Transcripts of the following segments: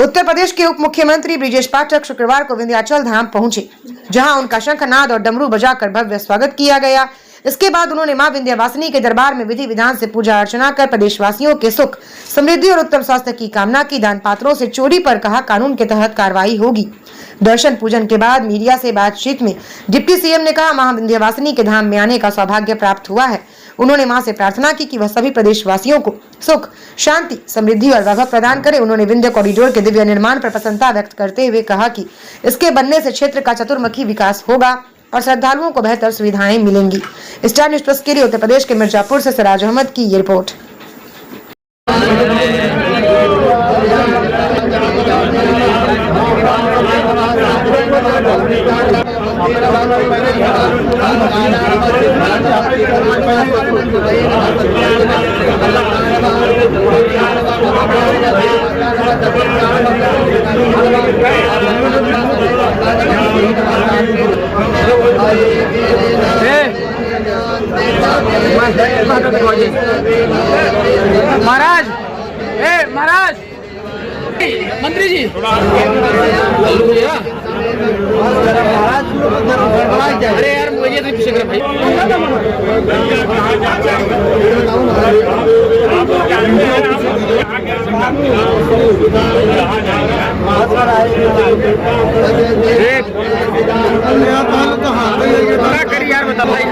उत्तर प्रदेश के उप मुख्यमंत्री ब्रिजेश पाठक शुक्रवार को विंध्याचल धाम पहुंचे, जहां उनका शंखनाद और डमरू बजाकर भव्य स्वागत किया गया। इसके बाद उन्होंने मां विंध्यवासिनी के दरबार में विधि विधान से पूजा अर्चना कर प्रदेशवासियों के सुख, समृद्धि और उत्तम स्वास्थ्य की कामना की। दान पात्रों से चोरी पर कहा कानून के तहत कार्रवाई होगी। दर्शन पूजन के बाद मीडिया से बातचीत में डिप्टी सीएम ने कहा, मां विंध्यवासिनी के धाम में आने का सौभाग्य प्राप्त हुआ है। उन्होंने मां से प्रार्थना की कि वह सभी प्रदेशवासियों को सुख, शांति, समृद्धि और वैभव प्रदान करे। उन्होंने विंध्य कॉरिडोर के दिव्य निर्माण पर प्रसन्नता व्यक्त करते हुए कहा कि इसके बनने से क्षेत्र का चतुर्मुखी विकास होगा और श्रद्धालुओं को बेहतर सुविधाएं मिलेंगी। स्टार न्यूज प्लस के लिए उत्तर प्रदेश के मिर्जापुर से सिराज अहमद की ये रिपोर्ट। महाराज, महाराज, मंत्री जी, अरे यार मुझे तो पीछे भाई। करी यार बता भाई।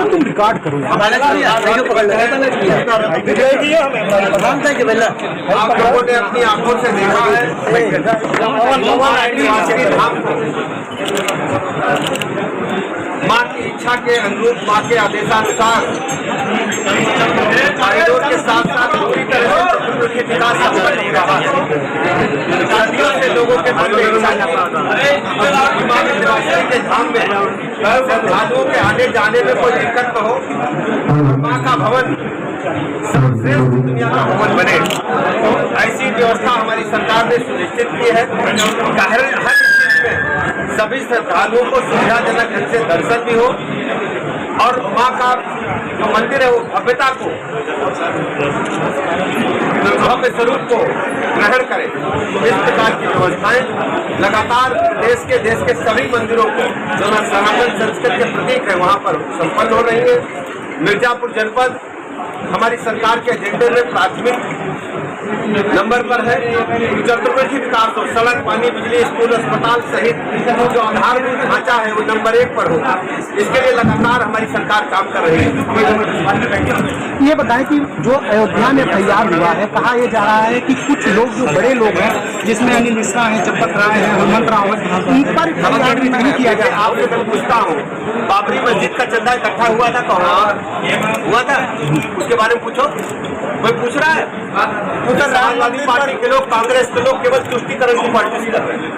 तुम रिकॉर्ड करो आप लोगों ने अपनी आंखों से देखा है माँ की इच्छा के अनुरूप, माँ के आदेशानुसार कॉरिडोर के साथ साथ पूरी तरह से चतुर्मुखी विकास संपन्न हो रहा है। सदियों से लोगों के मन में इच्छा माँ विंध्यवासिनी के धाम में श्रद्धालुओं के आने जाने में कोई दिक्कत न हो, माँ का भवन सर्वश्रेष्ठ दुनिया का भवन बने, ऐसी व्यवस्था हमारी सरकार ने सुनिश्चित की है। हर स्थिति में सभी श्रद्धालुओं को सुविधाजनक ढंग से दर्शन भी हो और माँ का जो मंदिर है वो भव्यता को, भव्य स्वरूप को ग्रहण करे। इस प्रकार की व्यवस्थाएं लगातार देश के सभी मंदिरों को जो सनातन संस्कृति के प्रतीक है वहाँ पर संपन्न हो रही है। मिर्जापुर जनपद हमारी सरकार के एजेंडे में प्राथमिक नंबर पर है। चतुर्मुखी विकास हो, सड़क, पानी, बिजली, स्कूल, अस्पताल सहित जो आधारभूत ढांचा है वो नंबर 1 पर होगा। इसके लिए लगातार हमारी सरकार काम कर रही है। ये बताएं कि जो अयोध्या में तैयार हुआ है, कहा यह जा रहा है कि कुछ लोग जो बड़े लोग हैं, जिसमें अनिल मिश्रा हैं, चंपत राय हैं, हेमंत राव हैं, उन पर नहीं किया गया। आपसे मैं पूछता हूँ, बाबरी मस्जिद का चंदा इकट्ठा हुआ था, कहाँ हुआ था? उसके बारे में पूछो, कोई पूछ रहा है? समाजवादी पार्टी के लोग, कांग्रेस के लोग केवल तुष्टीकरण की पार्टी कर रहे हैं,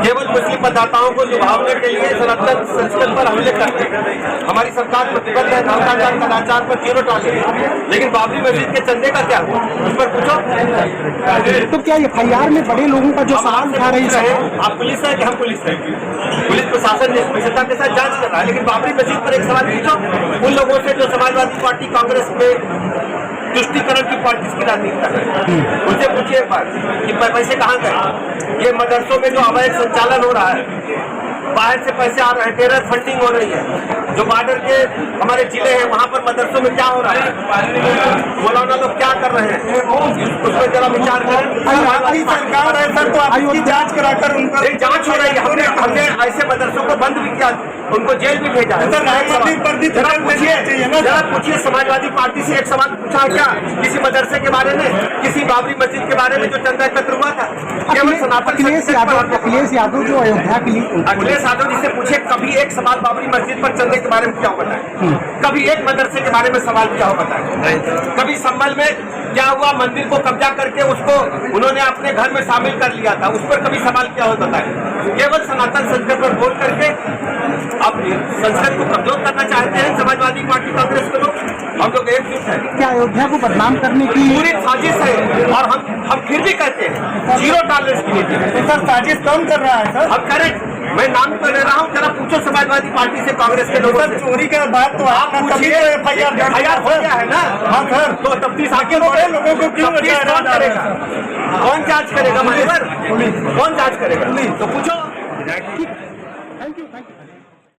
केवल मुस्लिम मतदाताओं को लुभावने के लिए सनातन संस्कृति पर हमले करते हैं। हमारी सरकार प्रतिबद्ध है भ्रष्टाचार कदाचार पर जीरो टॉलरेंस, लेकिन बाबरी मस्जिद के चंदे का क्या हुआ उस पर पूछो। तो क्या FIR में बड़े लोगों का जो सवाल उठा रही है, आप पुलिस है कि हम पुलिस है? पुलिस प्रशासन निष्पक्षता के साथ जांच कर रहा है, लेकिन बाबरी मस्जिद पर एक सवाल पूछो उन लोगों से जो समाजवादी पार्टी, कांग्रेस में तुष्टीकरण की पार्टी की राजनीति कर रहे हैं। उनसे पूछिए एक बार कि पैसे कहाँ गए? ये मदरसों में जो अवैध संचालन हो रहा है, बाहर से पैसे आ रहे हैं, टेरर फंडिंग हो रही है, जो बॉर्डर के हमारे जिले हैं वहाँ पर मदरसों में क्या हो रहा है, मौलाना लोग क्या कर रहे हैं, उसमें जरा विचार करें। हमारी सरकार है सर, तो आप इसकी जांच कराकर उनका एक जांच हो रही है। हमने ऐसे मदरसों को बंद भी किया, उनको जेल भी भेजा है। जरा पूछिए, समाजवादी पार्टी से एक सवाल पूछा क्या किसी मदरसे के बारे में, किसी बाबरी मस्जिद के बारे में जो चंदा एकत्र हुआ था? केवल सनातन अखिलेश यादव जो अयोध्या के लिए, अखिलेश यादव जी से पूछे कभी एक सवाल बाबरी मस्जिद पर चंदे के बारे में क्या हो बताए, कभी एक मदरसे के बारे में सवाल क्या हो बताए, कभी संभल में क्या हुआ, मंदिर को कब्जा करके उसको उन्होंने अपने घर में शामिल कर लिया था, उस पर कभी सवाल क्या हो बताए। केवल सनातन संस्कृत पर बोल करके अब संस्कृत को कमजोर करना चाहते हैं समाजवादी पार्टी कांग्रेस के लोग। हम लोग एकजुट हैं। क्या अयोध्या को बदनाम करने की पूरी साजिश है, और हम फिर भी कहते हैं जीरो टॉलरेंस की नीति है। सर साजिश कौन कर रहा है सर? हम करें, मैं नाम तो ले रहा हूँ, जरा पूछो समाजवादी पार्टी से, कांग्रेस के लोगों से। चोरी का बात तो आप पूछिए, एफआईआर हो गया है ना? हाँ सर, तो तफ्तीश आगे लोगों को क्यों कौन करेगा, कौन जांच करेगा? कौन जांच करेगा? तो पूछो।